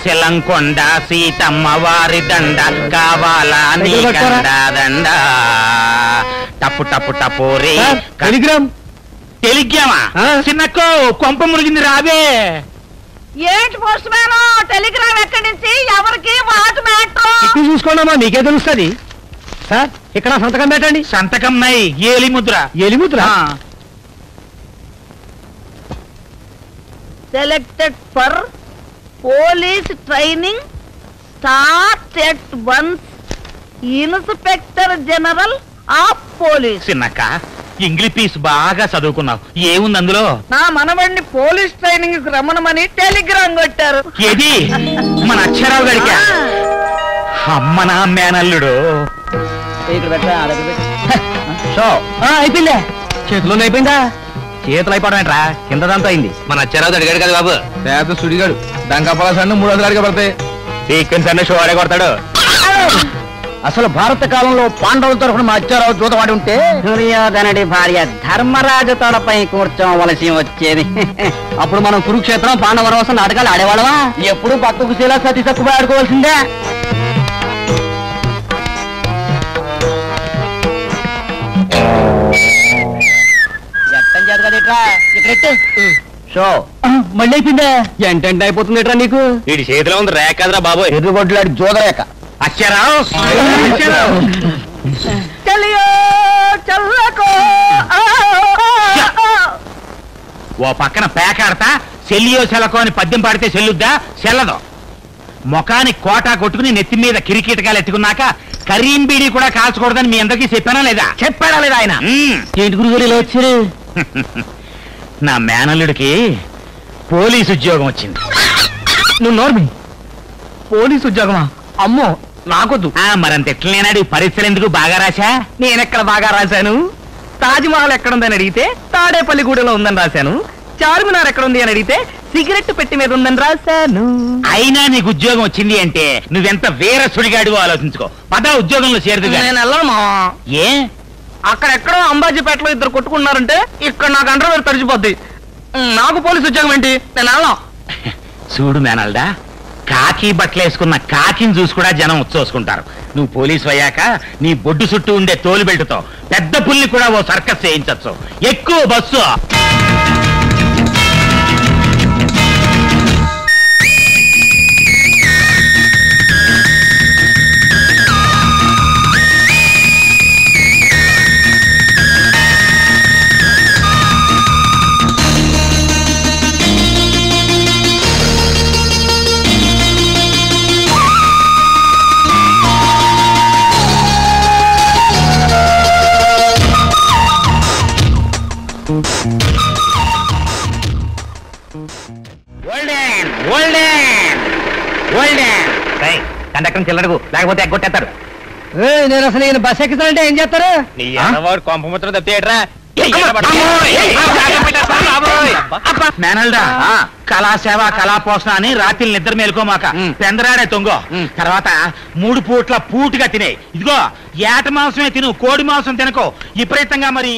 శిలంకొండ సీతమ్మ వారి దండ కావాలా నీ దండ టప్పు టప్పు టప్పు రే టెలిగ్రామా చిన్నక్కో కొంప మురిగింది రావే. ఏంటి పోస్ట్ మ్యాన్ టెలిగ్రామ్ ఎక్కడి నుంచి ఎవరికి వాట్ మ్యాటర్ చూసుకోండమ్మా మీకే తెలుస్తుంది. సార్ ఇక్కడ సంతకం పెట్టండి. సంతకం నై ఏలిముద్ర. ఎలిముద్ర selected for police training start at once inspector general of police. చిన్నక్క ఇంగ్లీష్ పీస్ బాగా చదువుకున్నావు, ఏముంది అందులో? నా మనవడిని పోలీస్ ట్రైనింగ్ కు రమ్మనమని టెలిగ్రామ్ కొట్టారు. ఏది మన అక్షరావు గడికా? అమ్మ నా మేనల్లుడు. అయిపోయిందా? చేతిలోనే అయిపోయిందా? చేతులు అయిపోవడం ఏంట్రా, కిందదంతా అయింది. మన అక్షరావు అడిగాడు కదా బాబు. పేద సుడిగాడు దంకాపలాస 300 అడిగా పడతాయి. సీక్వెన్స్ అన్న షో ఆడే కొడతాడు. అసలు భారత కాలంలో పాండవుల తరఫున మా అచ్చారావు జూతవాడి ఉంటే దుర్యోధనుడి భార్య ధర్మరాజు తోడపై కూర్చోవలసి వచ్చేది. అప్పుడు మనం కురుక్షేత్రం పాండవరవసం నాటకాలు ఆడేవాళ్ళమా? ఎప్పుడు పక్కకు శీలా సతీ తక్కువ ఆడుకోవాల్సిందే. మళ్ళీ అయిపోయిందా? ఎంటెంట్ అయిపోతుంది నీకు. వీడి చేతిలో ఉంది రేఖ కదరా బాబు, ఎదురుగొడ్లాడి జోదరేఖ. అక్షరావు ఓ పక్కన పేకాడతా సెల్లియో సెలకో అని పద్యం పాడితే చెల్లుద్దా? చెల్లదు. ముఖానికి కోటా కొట్టుకుని నెత్తి మీద కిరికీటకాలు ఎత్తుకున్నాక కరీం బీడీ కూడా కాల్చకూడదని మీ అందరికీ చెప్పానా లేదా? చెప్పాడా లేదా ఆయన? ఏంటి గురుగారు ఇలా వచ్చారు? నా మేనల్లుడికి పోలీసు ఉద్యోగం వచ్చింది. నువ్వు నోర్మి. పోలీసు ఉద్యోగమా? అమ్మో నాకొద్దు. మరంత ఎట్లనేనాడు పరీక్షలు ఎందుకు? బాగా రాశా? నేనెక్కడ బాగా రాశాను? తాజ్మహల్ ఎక్కడుందని అడిగితే తాడేపల్లిగూడెలో ఉందని రాశాను. చార్మినార్ ఎక్కడుంది అని అడిగితే సిగరెట్ పెట్టి మీద ఉందని రాశాను. అయినా నీకు ఉద్యోగం వచ్చింది అంటే నువ్వెంత వేర సుడిగాడివో ఆలోచించుకో. పదా ఉద్యోగంలో చేరదు. నేను వెళ్ళను. ఏ? అక్కడెక్కడో అంబాజీపేటలో ఇద్దరు కొట్టుకున్నారంటే ఇక్కడ నాకు అండర్వేర్ తడిచిపోద్ది. నాకు పోలీసు ఉద్యోగం ఏంటి? నేను వెళ్ళను. చూడు మేనల్డా, కాకి బట్టలేసుకున్న కాకిని చూసి కూడా జనం ఉచ్చోసుకుంటారు. నువ్వు పోలీసు అయ్యాక నీ బొడ్డు చుట్టూ ఉండే తోలు బెల్టుతో పెద్ద పుల్ని కూడా ఓ సర్కస్ చేయించచ్చు. ఎక్కువ బస్సు. కండక్టర్ చిల్లరకు లేకపోతే ఎగ్గొట్టేస్తారు. నేను అసలు ఈయన బస్ ఎక్కుతానంటే ఏం చేస్తారు? కొంపముత్రం తప్పేట్రా. మేనల్డా, కళాసేవ కళాపోషణ అని రాత్రి నిద్ర మేలుకోమాక. పెందరాడే తొంగో. తర్వాత 3 పూట్ల పూటుగా తినే. ఇదిగో ఏట మాంసమే తిను, కోడి మాంసం తినకో. విపరీతంగా మరి